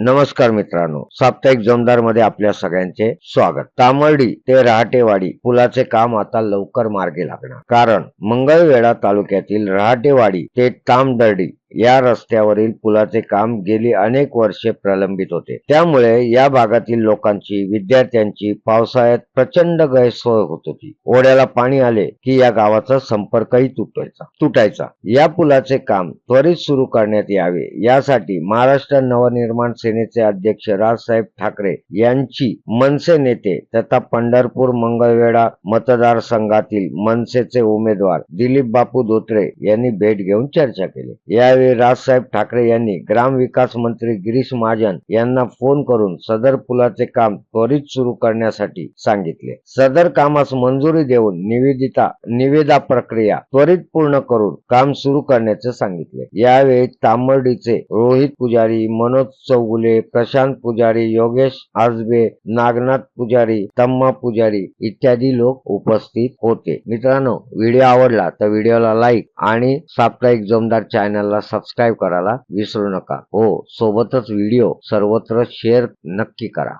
नमस्कार मित्रांनो, साप्ताहिक जमदार मध्ये आपल्या सगळ्यांचे स्वागत। तामर्डी ते रहाटेवाडी पुलाचे काम आता लवकर मार्गी लागणार, कारण मंगळवेढा तालुक्यातील रहाटेवाडी ते तामदर्डी या रस्त्यावरील पुलाचे काम गेली अनेक वर्षे प्रलंबित होते। त्यामुळे या भागातील लोकांची, विद्यार्थ्यांची पावसाळ्यात प्रचंड गैरसोय होत होती। ओढ्याला पाणी आले की या गावाचा संपर्कही तुटायचा। या पुलाचे काम त्वरित सुरू करण्यात यावे यासाठी महाराष्ट्र नवनिर्माण सेनेचे अध्यक्ष राजसाहेब ठाकरे यांची मनसे नेते तथा पंढरपूर मंगळवेढा मतदारसंघातील मनसेचे उमेदवार दिलीप बापू धोत्रे यांनी भेट घेऊन चर्चा केली। यावेळी राजसाहेब ठाकरे यांनी ग्रामविकास मंत्री गिरीश महाजन यांना फोन करून सदर पुलाचे काम त्वरित सुरू करण्यासाठी सांगितले। सदर कामास मंजुरी देऊन निविदा प्रक्रिया त्वरित पूर्ण करून काम सुरू करण्याचे सांगितले। यावेळी तामर्डीचे रोहित पुजारी, मनोज चौगुले, प्रशांत पुजारी, योगेश आजबे, नागनाथ पुजारी, तम्मा पुजारी इत्यादी लोक उपस्थित होते। मित्रांनो, व्हिडिओ आवडला तर व्हिडिओला लाईक आणि साप्ताहिक जमदार चॅनलला सबस्क्राईब करायला विसरू नका। हो, सोबतच व्हिडिओ सर्वत्र शेअर नक्की करा।